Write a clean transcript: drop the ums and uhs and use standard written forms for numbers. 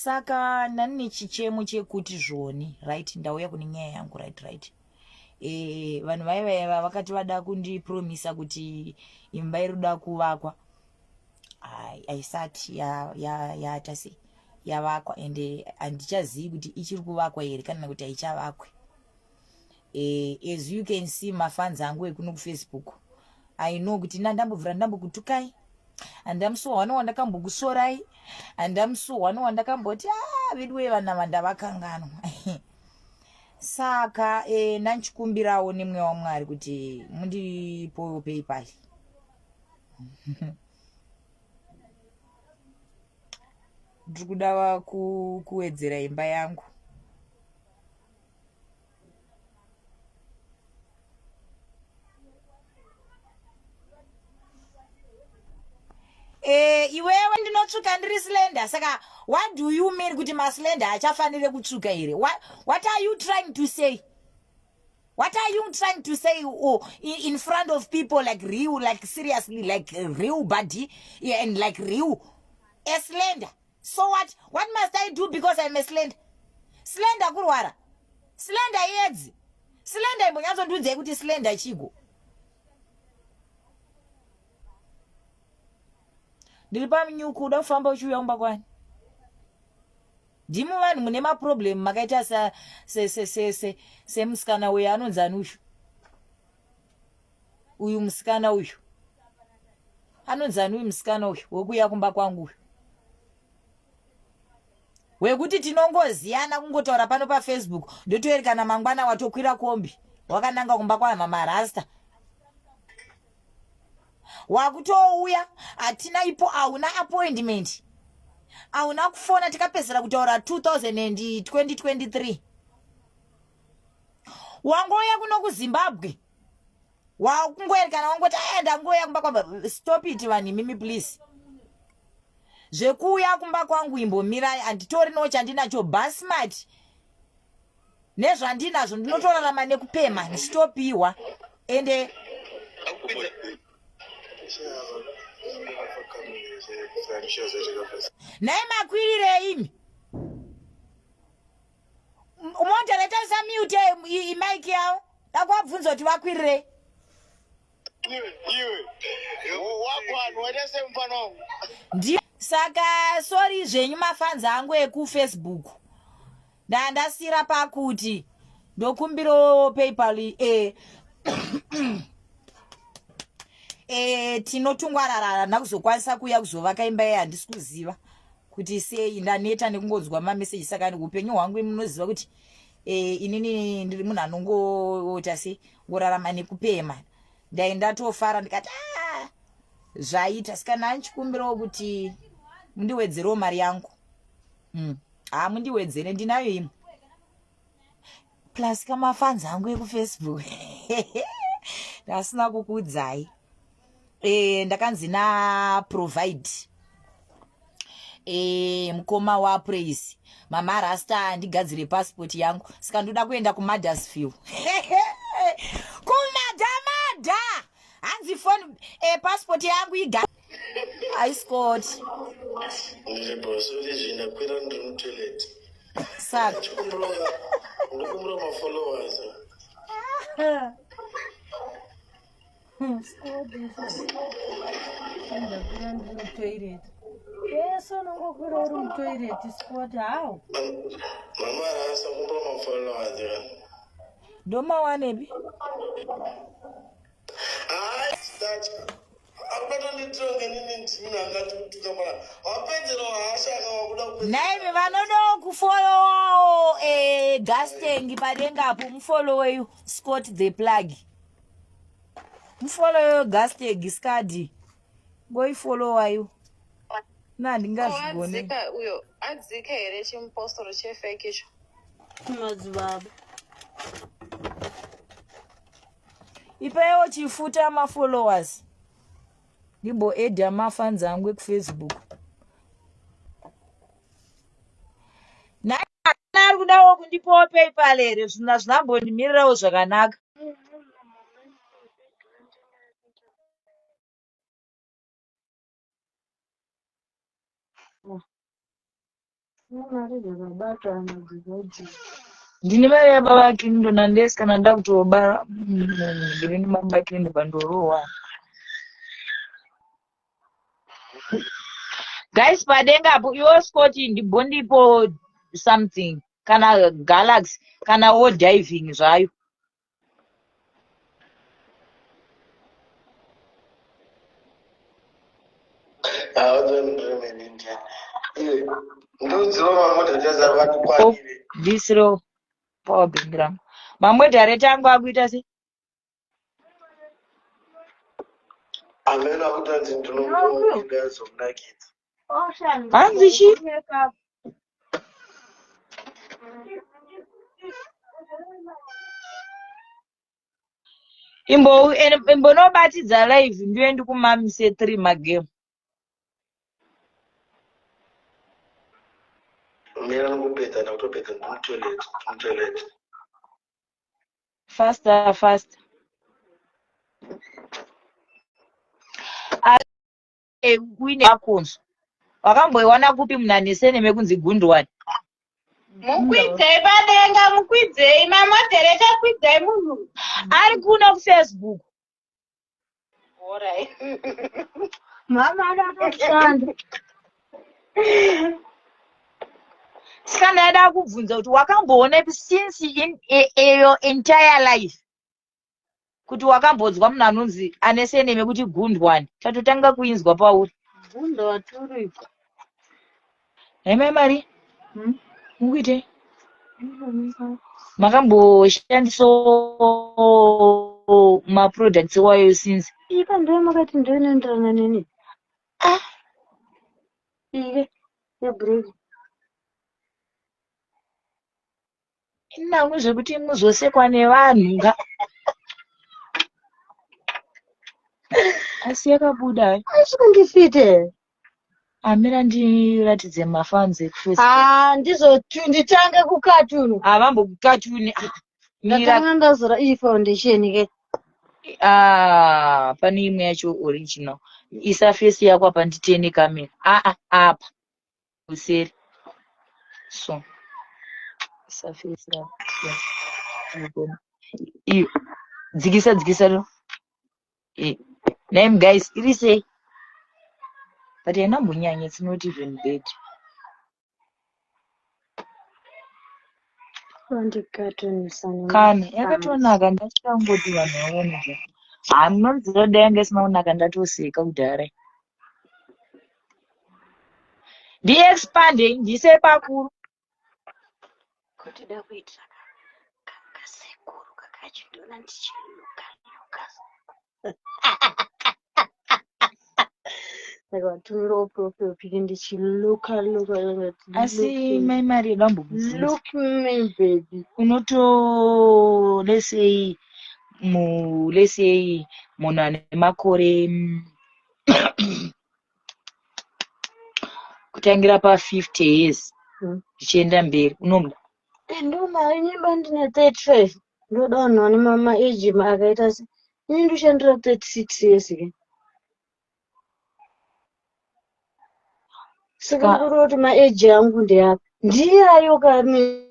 Saka nani chichemo chekuti zvoni right ndauya kune nyaya yangu right vanhu vaiva vakati vada kundipromisa kuti imba irikuda kuvakwa aisati yaata sei yavakwa ende handichazivi kuti ichiri kuvakwa here kana kuti haichavakwe. As you can see mafans angu ekuno kufacebook I know kuti ndambobvira ndambokutukai handamusuwa wano wandakambokusorai handamusuwa wano wandakamboti vidiwe vana vandavakanganwa saka nanchikumbirawo nemwe waMwari kuti mundipowo PayPal ndiri kuda kuwedzera imba yangu. Iwewe ndinotsvuka ndiri slender saka what do you mean kuti maslender achafanire kutsvuka here? What are you trying to say? What are you trying to say in front of people like real, like seriously, like real body and like real a slender? So what must I do because I'm a slender? Slender kurwara, slender yedzi, slender imbonyatsondudze kuti slender chigo. Ndiri pamnyuku uda kufamba uchiuya kumba kwani? Ndimu vanhu mune maproblem makaita semusikana uyu anonzi Anushu. Uyu musikana uyu anonzi uyu musikana uyu wekuuya kumba kwangu uyu wekuti tinongoziyana kungotaura pano paFacebook ndotoerekana mangwana watokwira kombi wakananga kumba kwamama Rasta wakutouya hatina ipo hauna appointment hauna kufona tikapedzera kutaura 2023 wangoya kuno kuZimbabwe wakungoerekana wangoti ndangoya kumba kwamba stop it vanhu mimi please zvekuuya kumba kwangu imbomirai handitori no chandinacho basmart nezvandinazvo ndinotorarama nekupema ndichitopiwa ende naye makwirire imi umondiretarisa mute imaiki yavo ndakuwabvunza kuti vakwirire saka sori zvenyu mafanzi angu ekuFacebook ndandasira pakuti ndokumbiro PayPal tinotungwararara ndakuzokwanisa kuya kuzovaka imba ye handisi kuziva kuti sei ndaneta nekungodzwa mameseji saka upenyu hwangu munoziva kuti inini ndiri munhu anongoota sei ngorarama nekupema ndai ndatofara ndikati zvaita saka nanchikumbirawo kuti mundiwedzerewo mari yangu mundiwedzere ndinayo imwe plus kamafanzi angu ekuFacebook ndasina kukuudzai ndakanzi naprovide mukoma waPraise mama Rasta ndigadzire passport yangu saka ndoda kuenda kuMaddersfield kumadhamada hanzi phone passport yangu iScott saka Eso no ocurre un toilet spot how. Mama Rasta kumba followers. Doma wanebi? That naime vanoda kufollowawo Gasteng padengapo mufolloweyo Scott the plug mufolloweyo Gasteng skadi boifollowayo nandingazvigone uyo adzika here chimupostoro chefake icho madzibaba ipewo chifuta mafollowers ndimbo edha mafans angu ekuFacebook ari kudawo kundipawo PayPal here zvina zvinambondimirirawo zvakanaka mari dzakabatana dzinoji ndine mari yababa kirindo nandesi kana nda kutobara ndine mababa kirindo bandorowa. Guys, padenga apo iwo Scotty ndibondipo something kana Galaxy kana wo diving zvayo. Hauzondirimen India. Ndodziva mamodha vakukwanire. Disro power bank rangu. Mamodhareta angu akuita se? Amena kutanzi ndinomuda zomnakidza. Hanzi chi? Imbonobatidza live ndiwe ndikumamise 3 magame. Mina ndikupedza ndakutopedza ndinotoilet. Faster. Wine akonzo. Wakamboiwana kupi munanesene mekunzi Gundwani? Mukwidzei padenga, mukwidzei. Mamodereta kwidzei munhu. Ari kuna kuFacebook. Alright. mama adatoshanda Saka ndaida kubvunza kuti wakamboona since in your entire life kuti wakambodzwa munhu anonzi anesene mekuti Gundwani. Tatotanga kuinzwa pauri. gundo waturipo Hema mari? Mukuite? Makamboshandiso maproducts wayo since. ika ndiye makati ndoinoenderana neni ike yebreki Inamwe zvekuti muzosekwa nevanhu nga. Asi yakabuda. asikundifite Amira ndiratidze mafans ekuFacebook. nditange kukatunu Avambokukatuni. Mira ndatanga ndazora iyi foundation ke pane imwe yacho original. Isa face yako apa nditene kamera. Apa. Useri. So. Isa face yako. Iyo. Dzikisa lo. Name guys, iri sei? But yanambonyanya, it's not even bad. ndikatunisana Kana yakatonaka ndachangoti vanhu vaone zva. Munonzira kudai yanga isina kunaka ndatoseka kudhara. Ndiexpande ndise pakuru. kuti da kuitira kasekuru kakachindona ndichiluka saka watumirawo profile pic ndichiluka Asi mai mari yagambobvunza. look me baby Let's say munhu ane makore kutangira pa50 years zvichienda mberi unomuda. ndo mari nyimba ndine 35 ndoda vanhu vane maeji akaita se ini ndoshandira 36 years ke saka ndoroti maeji angu ndeapa ndiyayo kami